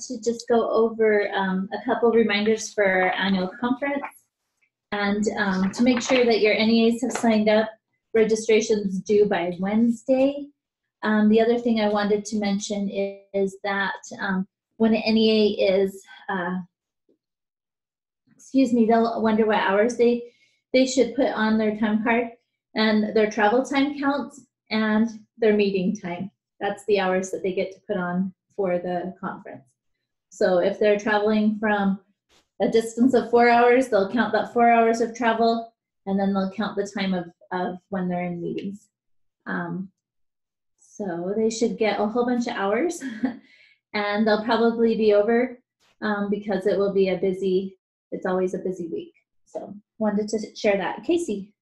to just go over a couple reminders for our annual conference, and to make sure that your NEAs have signed up. Registration's due by Wednesday. The other thing I wanted to mention is that when an NEA is, they'll wonder what hours they should put on their time card, and their travel time counts and their meeting time. That's the hours that they get to put on for the conference. So if they're traveling from a distance of 4 hours, they'll count that 4 hours of travel, and then they'll count the time of when they're in meetings. So they should get a whole bunch of hours, and they'll probably be over because it will be it's always a busy week. So wanted to share that. Casey.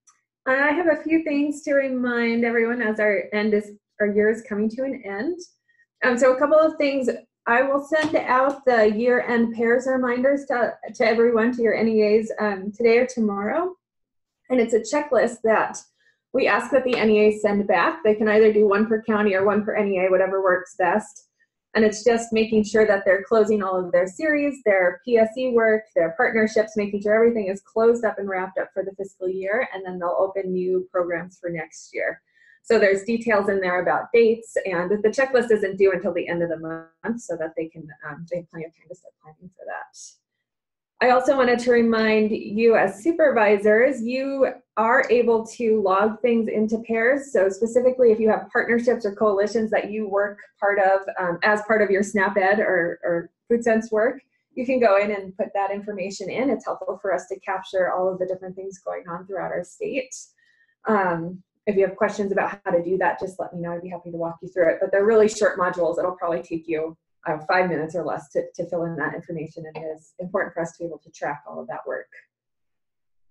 I have a few things to remind everyone as our year is coming to an end. So a couple of things. I will send out the year-end pairs reminders to everyone, to your NEAs, today or tomorrow. And it's a checklist that we ask that the NEAs send back. They can either do one per county or one per NEA, whatever works best. And it's just making sure that they're closing all of their series, their PSE work, their partnerships, making sure everything is closed up and wrapped up for the fiscal year, and then they'll open new programs for next year. So there's details in there about dates, and the checklist isn't due until the end of the month, so that they have plenty of time to start planning for that. I also wanted to remind you as supervisors, you are able to log things into pairs. So specifically, if you have partnerships or coalitions that you work part of as part of your SNAP-Ed or Food Sense work, you can go in and put that information in. It's helpful for us to capture all of the different things going on throughout our state. If you have questions about how to do that, just let me know. I'd be happy to walk you through it. But they're really short modules. It'll probably take you 5 minutes or less to fill in that information, and it is important for us to be able to track all of that work.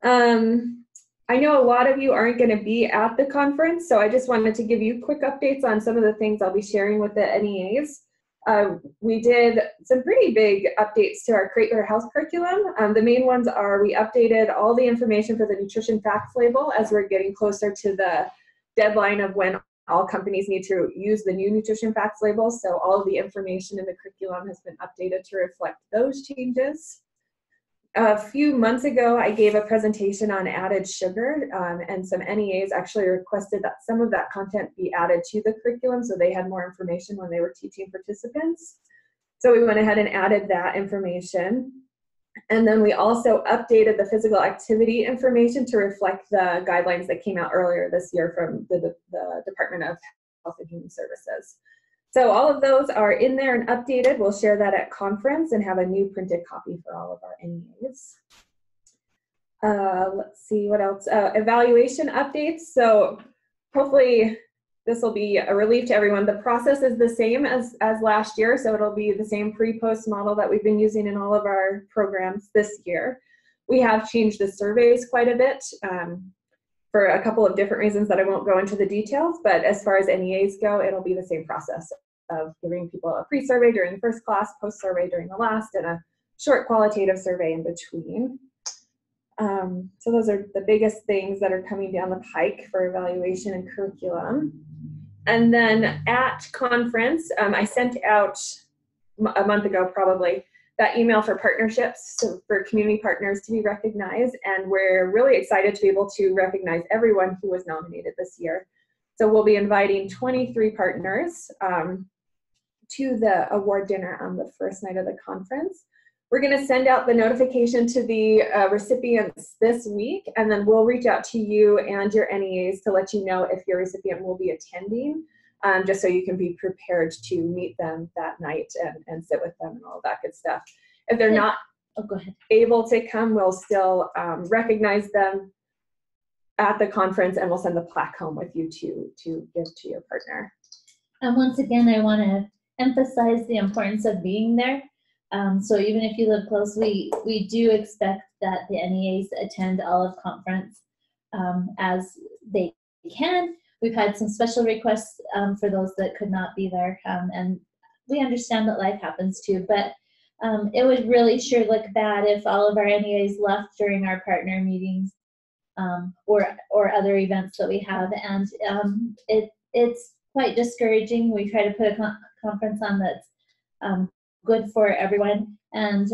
I know a lot of you aren't going to be at the conference, so I just wanted to give you quick updates on some of the things I'll be sharing with the NEAs. We did some pretty big updates to our Create Your Health curriculum. The main ones are we updated all the information for the nutrition facts label as we're getting closer to the deadline of when all companies need to use the new nutrition facts label. So all of the information in the curriculum has been updated to reflect those changes. A few months ago, I gave a presentation on added sugar, and some NEAs actually requested that some of that content be added to the curriculum so they had more information when they were teaching participants. So we went ahead and added that information. And then we also updated the physical activity information to reflect the guidelines that came out earlier this year from the Department of Health and Human Services. So all of those are in there and updated. We'll share that at conference and have a new printed copy for all of our NEAs. Let's see what else. Evaluation updates. So hopefully this will be a relief to everyone. The process is the same as last year, so it'll be the same pre-post model that we've been using in all of our programs this year. We have changed the surveys quite a bit for a couple of different reasons that I won't go into the details, but as far as NEAs go, it'll be the same process of giving people a pre-survey during the first class, post-survey during the last, and a short qualitative survey in between. So those are the biggest things that are coming down the pike for evaluation and curriculum. And then at conference, I sent out a month ago probably that email for partnerships, so for community partners to be recognized, and we're really excited to be able to recognize everyone who was nominated this year. So we'll be inviting 23 partners to the award dinner on the first night of the conference. We're going to send out the notification to the recipients this week, and then we'll reach out to you and your NEAs to let you know if your recipient will be attending, just so you can be prepared to meet them that night and sit with them and all that good stuff. If they're not able to come, we'll still recognize them at the conference, and we'll send the plaque home with you to give to your partner. And once again, I want to emphasize the importance of being there. So even if you live close, we do expect that the NEAs attend all of conference as they can. We've had some special requests for those that could not be there, and we understand that life happens too, but it would really sure look bad if all of our NEAs left during our partner meetings or other events that we have, and it's quite discouraging. We try to put a conference on that's good for everyone. And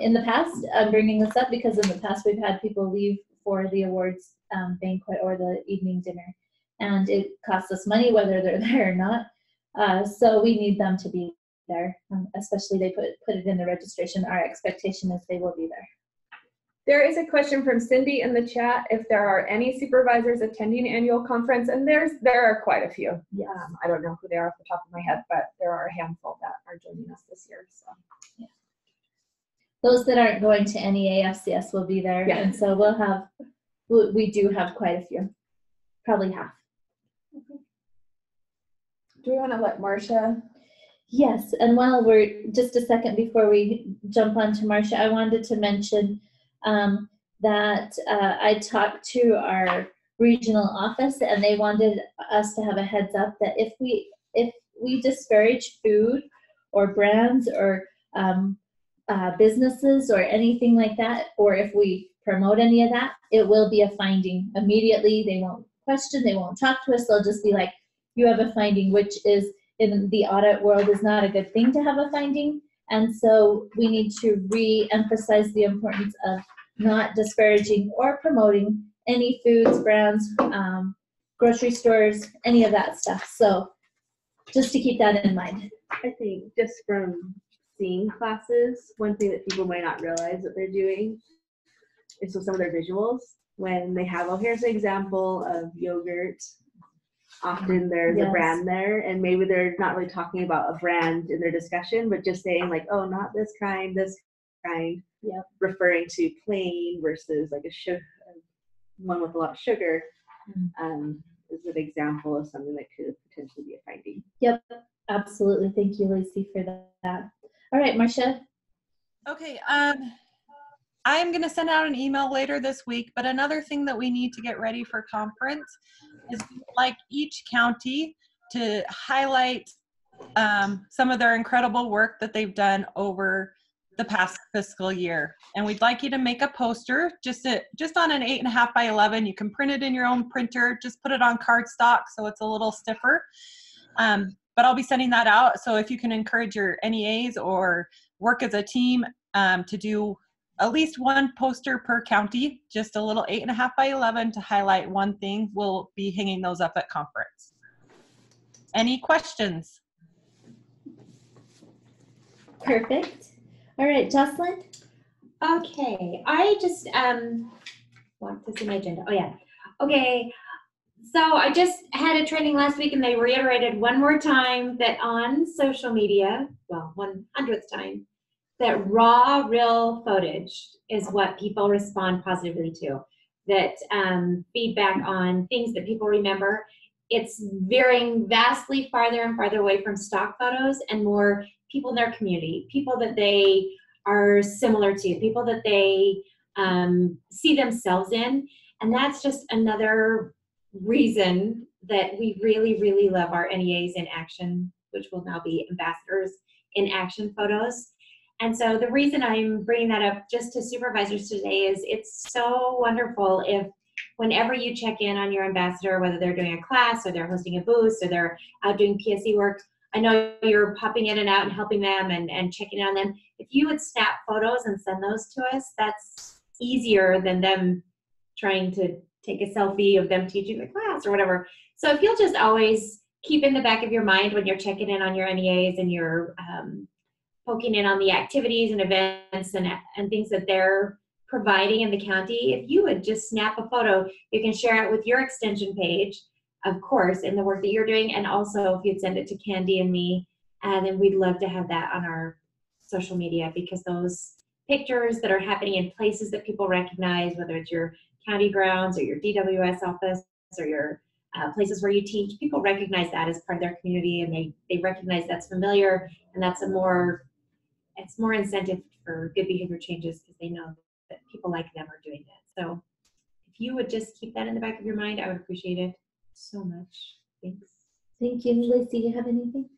in the past, I'm bringing this up because in the past we've had people leave for the awards banquet or the evening dinner, and it costs us money whether they're there or not. So we need them to be there, especially they put it in the registration. Our expectation is they will be there. There is a question from Cindy in the chat if there are any supervisors attending annual conference, and there are quite a few. Yes. I don't know who they are off the top of my head, but there are a handful that are joining us this year. So yeah. Those that aren't going to NEA FCS will be there, yeah. And so we do have quite a few, probably half. Okay. Do we want to let Marcia? Yes, and while we're just a second before we jump on to Marcia, I wanted to mention that I talked to our regional office, and they wanted us to have a heads up that if we discourage food or brands or businesses or anything like that, or if we promote any of that, it will be a finding immediately. They won't question, they won't talk to us, they'll just be like, you have a finding, which is in the audit world is not a good thing to have a finding. And so we need to re-emphasize the importance of not disparaging or promoting any foods, brands, grocery stores, any of that stuff. So just to keep that in mind. I think just from seeing classes, one thing that people might not realize that they're doing is with some of their visuals. When they have, oh, here's an example of yogurt, often there's yes. a brand there, and maybe they're not really talking about a brand in their discussion, but just saying like, oh, not this kind, yep. referring to plain versus like one with a lot of sugar, is an example of something that could potentially be a finding. Yep, absolutely. Thank you, Lacey, for that. All right, Marcia. Okay, I'm going to send out an email later this week, but another thing that we need to get ready for conference is we would like each county to highlight some of their incredible work that they've done over the past fiscal year. And we'd like you to make a poster just on an 8.5 by 11. You can print it in your own printer, just put it on cardstock so it's a little stiffer. But I'll be sending that out. So if you can encourage your NEAs or work as a team to do at least one poster per county, just a little 8.5 by 11 to highlight one thing. We'll be hanging those up at conference. Any questions? Perfect. All right, Jocelyn. Okay, I just want to see my agenda. Oh yeah. Okay. So I just had a training last week, and they reiterated one more time that on social media, well, 100th time, that raw, real footage is what people respond positively to. That feedback on things that people remember, it's veering vastly farther and farther away from stock photos and more people in their community, people that they are similar to, people that they see themselves in. And that's just another reason that we really, really love our NEAs in action, which will now be ambassadors in action photos. And so the reason I'm bringing that up just to supervisors today is it's so wonderful if whenever you check in on your ambassador, whether they're doing a class or they're hosting a booth or they're out doing PSE work, I know you're popping in and out and helping them and checking in on them. If you would snap photos and send those to us, that's easier than them trying to take a selfie of them teaching the class or whatever. So if you'll just always keep in the back of your mind when you're checking in on your NEAs and you're poking in on the activities and events and things that they're providing in the county, if you would just snap a photo, you can share it with your extension page, of course, in the work that you're doing, and also if you'd send it to Candy and me, and then we'd love to have that on our social media, because those pictures that are happening in places that people recognize, whether it's your county grounds or your DWS office or your places where you teach, people recognize that as part of their community, and they recognize that's familiar, and that's it's more incentive for good behavior changes because they know that people like them are doing that. So if you would just keep that in the back of your mind, I would appreciate it so much. Thanks. Thank you. Lacey, do you have anything?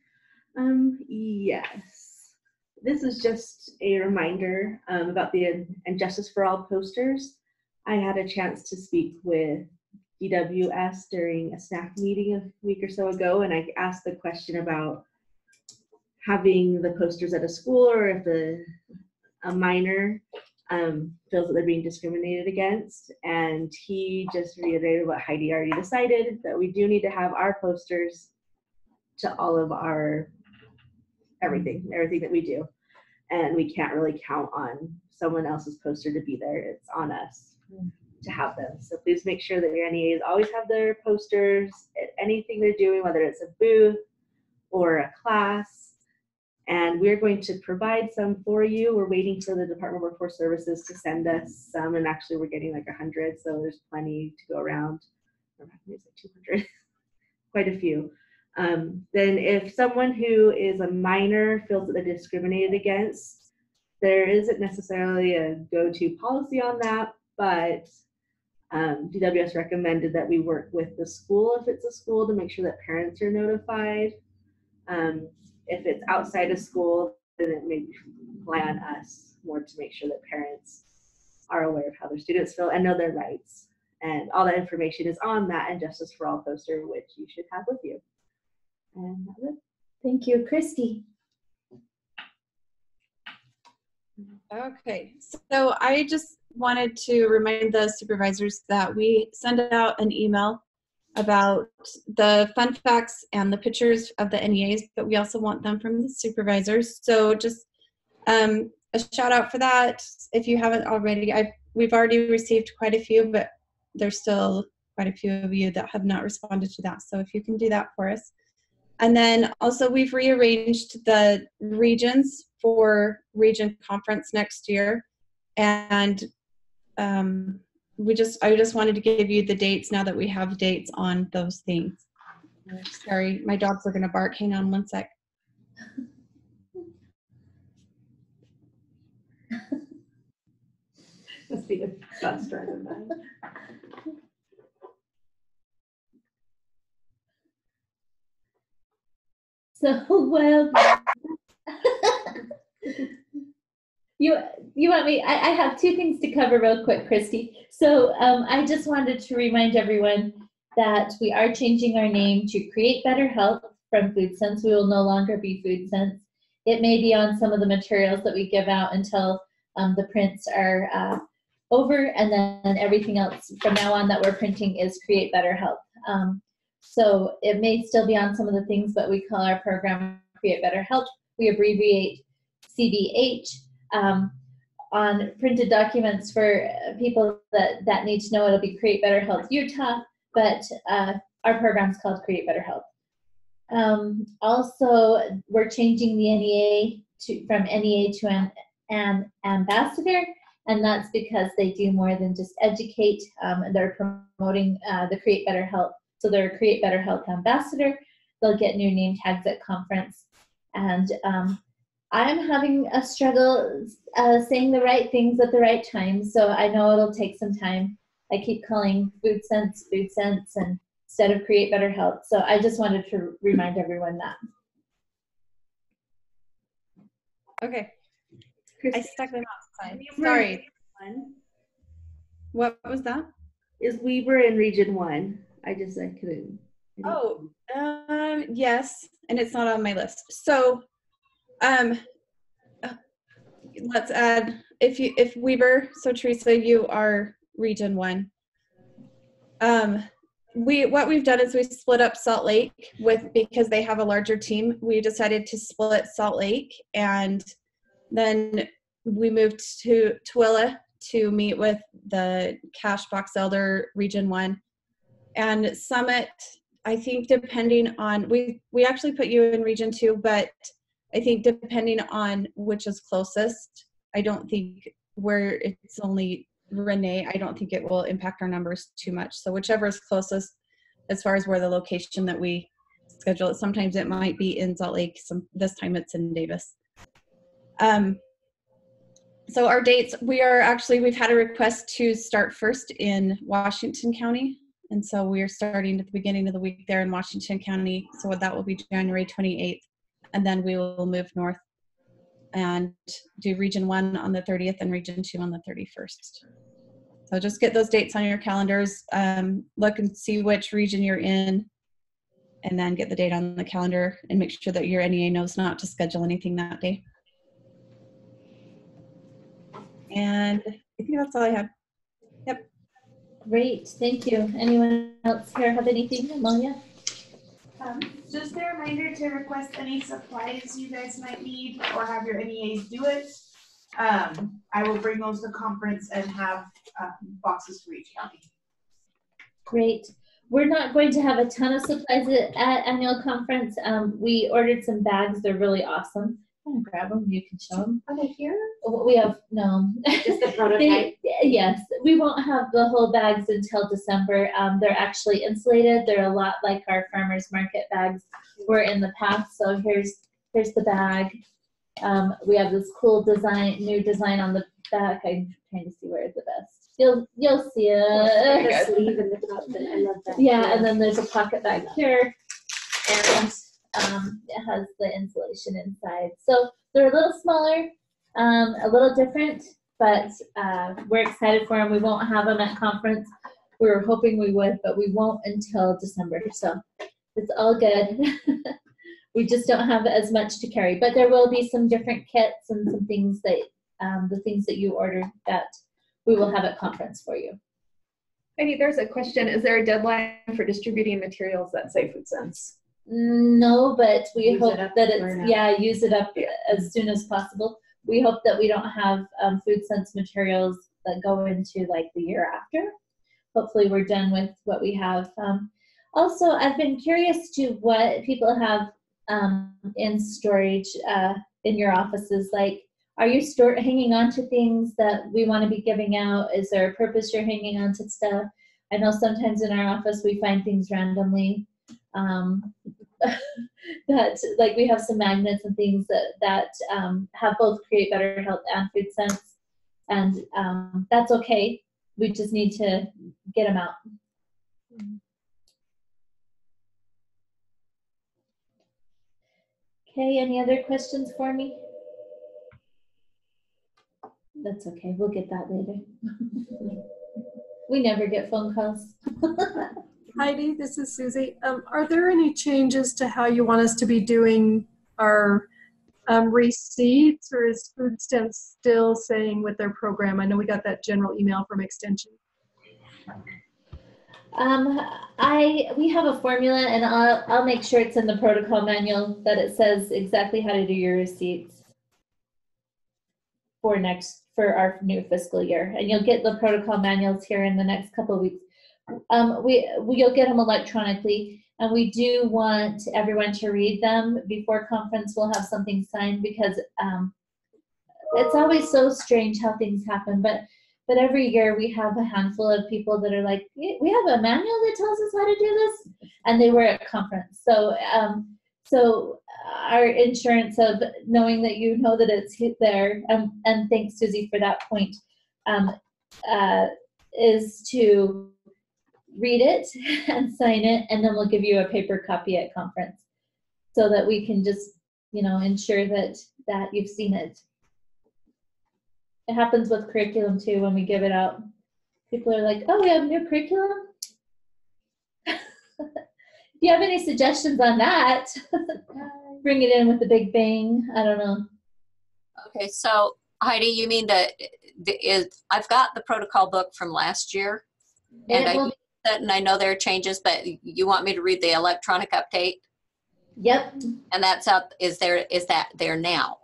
Yes. This is just a reminder about the And Justice for All posters. I had a chance to speak with DWS during a snack meeting a week or so ago, and I asked the question about having the posters at a school, or if a minor feels that they're being discriminated against. And he just reiterated what Heidi already decided, that we do need to have our posters to all of our everything that we do. And we can't really count on someone else's poster to be there. It's on us to have them. So please make sure that your NEAs always have their posters at anything they're doing, whether it's a booth or a class. And we're going to provide some for you. We're waiting for the Department of Workforce Services to send us some, and actually we're getting like 100, so there's plenty to go around. Or maybe it's like 200, quite a few. Then if someone who is a minor feels that they're discriminated against, there isn't necessarily a go-to policy on that, but DWS recommended that we work with the school, if it's a school, to make sure that parents are notified. If it's outside of school, then it may rely on us more to make sure that parents are aware of how their students feel and know their rights. And all that information is on that and Justice for All poster, which you should have with you. And that's it. Thank you, Christy. Okay, so I just wanted to remind the supervisors that we send out an email about the fun facts and the pictures of the NEAs, but we also want them from the supervisors. So just a shout out for that. If you haven't already, we've already received quite a few, but there's still quite a few of you that have not responded to that. So if you can do that for us. And then also we've rearranged the regions for region conference next year. And I just wanted to give you the dates now that we have dates on those things. Sorry, my dogs are gonna bark. Hang on one sec. Must be the bus driving by. So, well, you want me, I have two things to cover real quick, Christy. So I just wanted to remind everyone that we are changing our name to Create Better Health from Food Sense. We will no longer be Food Sense. It may be on some of the materials that we give out until the prints are over, and then everything else from now on that we're printing is Create Better Health. So it may still be on some of the things, but we call our program Create Better Health. We abbreviate CBH. On printed documents for people that need to know, it'll be Create Better Health Utah, but our program's called Create Better Health. Also, we're changing the NEA from NEA to an ambassador, and that's because they do more than just educate. They're promoting the Create Better Health. So they're a Create Better Health ambassador. They'll get new name tags at conference. And I'm having a struggle saying the right things at the right time, so I know it'll take some time. I keep calling Food Sense, and instead of Create Better Health. So I just wanted to remind everyone that. Okay, I stuck them outside. Weber Sorry. One What was that? is Weber in Region 1. I couldn't. Oh, yes, and it's not on my list. So, let's add, if Weber, so Teresa, you are Region 1. What we've done is we split up Salt Lake because they have a larger team. We decided to split Salt Lake, and then we moved to Tooele to meet with the Cash Box Elder Region 1. And Summit, I think depending on, we actually put you in Region 2, but I think depending on which is closest, I don't think where it's only Renee, I don't think it will impact our numbers too much. So whichever is closest as far as where the location that we schedule it. Sometimes it might be in Salt Lake, this time it's in Davis. So our dates, we've had a request to start first in Washington County. And so we're starting at the beginning of the week there in Washington County. So that will be January 28th. And then we will move north and do Region 1 on the 30th and Region 2 on the 31st. So just get those dates on your calendars. Look and see which region you're in. and then get the date on the calendar and make sure that your NEA knows not to schedule anything that day. And I think that's all I have. Yep. Great, thank you. Anyone else here have anything, Amalia? Just a reminder to request any supplies you guys might need or have your NEAs do it. I will bring those to conference and have boxes for each county. Great. We're not going to have a ton of supplies at annual conference. We ordered some bags. They're really awesome. I'm gonna grab them. You can show them. Are they here? We have, no. Just the prototype? Yes, we won't have the whole bags until December. They're actually insulated. They're a lot like our farmers market bags were in the past. So here's the bag. We have this cool design, new design on the back. I'm trying to see where it's the best. You'll see it. The sleeve and the top, and I love that. Yeah, and then there's a pocket back here, and it has the insulation inside. So they're a little smaller, a little different, but we're excited for them. We won't have them at conference. We were hoping we would, but we won't until December. So it's all good. We just don't have as much to carry, but there will be some different kits and some things that the things that you ordered that we will have at conference for you. Heidi, there's a question. Is there a deadline for distributing materials that say Food Sense? No, but we Use hope it up that or it's, not? yeah, use it up as soon as possible. We hope that we don't have Food Sense materials that go into like the year after. Hopefully we're done with what we have. Also, I've been curious to what people have in storage in your offices. Like, are you hanging on to things that we want to be giving out? Is there a purpose you're hanging on to stuff? I know sometimes in our office we find things randomly. That like we have some magnets and things that have both Create Better Health and Food Sense, and that's okay. We just need to get them out. Okay, any other questions for me? That's okay, we'll get that later. We never get phone calls. Heidi, this is Susie. Are there any changes to how you want us to be doing our receipts, or is Food Sense still saying with their program? I know we got that general email from Extension. We have a formula, and I'll make sure it's in the protocol manual that it says exactly how to do your receipts for our new fiscal year. And you'll get the protocol manuals here in the next couple of weeks. You'll get them electronically, and we do want everyone to read them before conference. We'll have something signed because it's always so strange how things happen, but every year we have a handful of people that are like, we have a manual that tells us how to do this, and they were at conference. So so our insurance of knowing that you know that it's there, and thanks Susie for that point, is to read it and sign it, and then we'll give you a paper copy at conference so that we can just, ensure that you've seen it. It happens with curriculum too when we give it out. People are like, oh, we have new curriculum? If you have any suggestions on that, bring it in with the big bang. I don't know. Okay, so Heidi, you mean I've got the protocol book from last year, and I know there are changes, but you want me to read the electronic update? Yep. And that's up. Is that there now?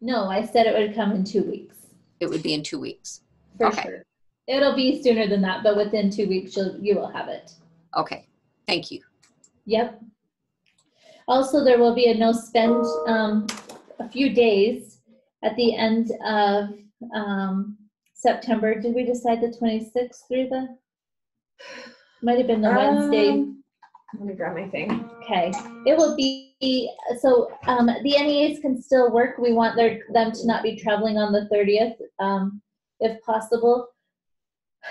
No, I said it would come in 2 weeks. It would be in 2 weeks. For Okay. sure. It'll be sooner than that, but within 2 weeks you will have it. Okay. Thank you. Yep. Also, there will be a no spend a few days at the end of September. Did we decide the 26th through the? Might have been the Wednesday. Let me grab my thing. Okay. It will be, so the NEAs can still work. We want them to not be traveling on the 30th if possible.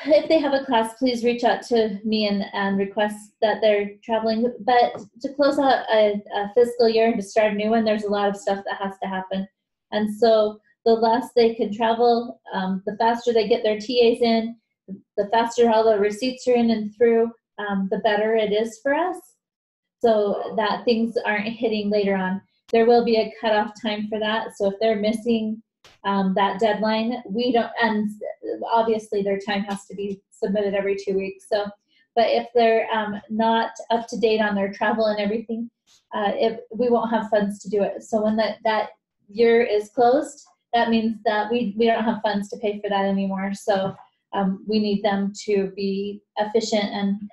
If they have a class, please reach out to me and request that they're traveling. But to close out a fiscal year and to start a new one, there's a lot of stuff that has to happen. And so the less they can travel, the faster they get their TAs in, the faster all the receipts are in and through, the better it is for us. so that things aren't hitting later on. There will be a cutoff time for that. So if they're missing that deadline, we don't, and obviously their time has to be submitted every 2 weeks. So, but if they're not up to date on their travel and everything, we won't have funds to do it. So when that year is closed, that means that we don't have funds to pay for that anymore. So we need them to be efficient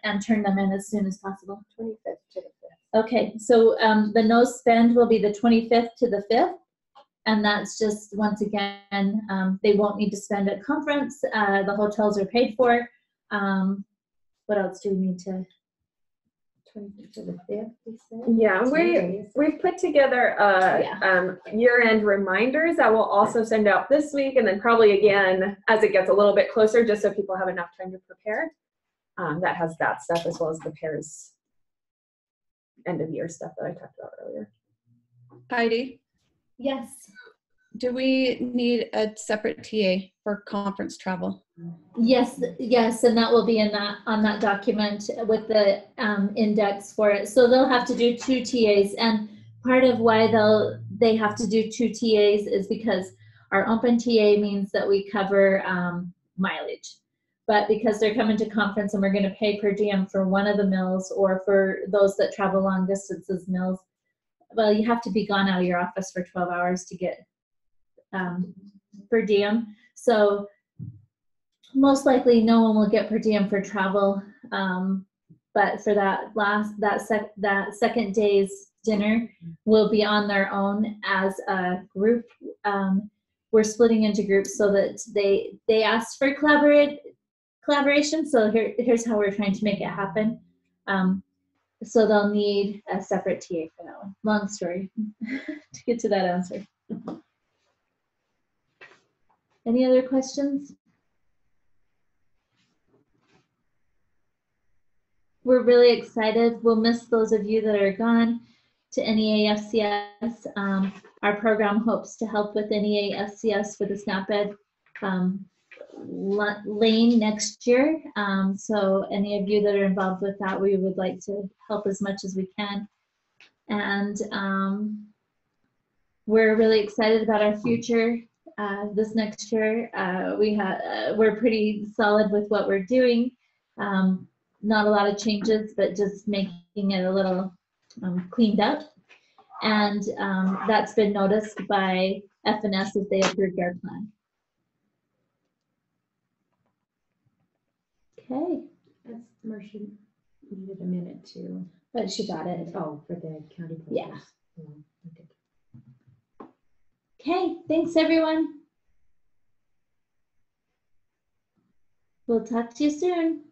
and turn them in as soon as possible. 25th to the 5th. Okay, so the no spend will be the 25th to the 5th. And that's just, once again, they won't need to spend at conference. The hotels are paid for. What else do we need to? 25th to the 5th, we said? Yeah, we've put together year-end reminders that we'll also send out this week, and then probably again as it gets a little bit closer, just so people have enough time to prepare. That has that stuff as well as the pairs end of year stuff that I talked about earlier. Heidi, Yes. do we need a separate TA for conference travel? Yes, and that will be on that document with the index for it. So they'll have to do 2 TAs, and part of why they have to do 2 TAs is because our open TA means that we cover mileage. But because they're coming to conference and we're going to pay per diem for one of the mills, or for those that travel long distances mills, well, you have to be gone out of your office for 12 hours to get per diem. So most likely no one will get per diem for travel, but for that second day's dinner will be on their own as a group. We're splitting into groups so that they asked for collaboration. So here's how we're trying to make it happen. So they'll need a separate TA for that one. Long story to get to that answer. Any other questions? We're really excited. We'll miss those of you that are gone to NEA FCS. Our program hopes to help with NEA FCS for the SNAP-Ed lane next year. So any of you that are involved with that, we would like to help as much as we can. And we're really excited about our future this next year. We're pretty solid with what we're doing. Not a lot of changes, but just making it a little cleaned up. And that's been noticed by FNS as they approved our plan. Okay. That's Marcia needed a minute to. But she got it. Oh, for the county. Papers. Yeah. Oh, okay. Okay, thanks everyone. We'll talk to you soon.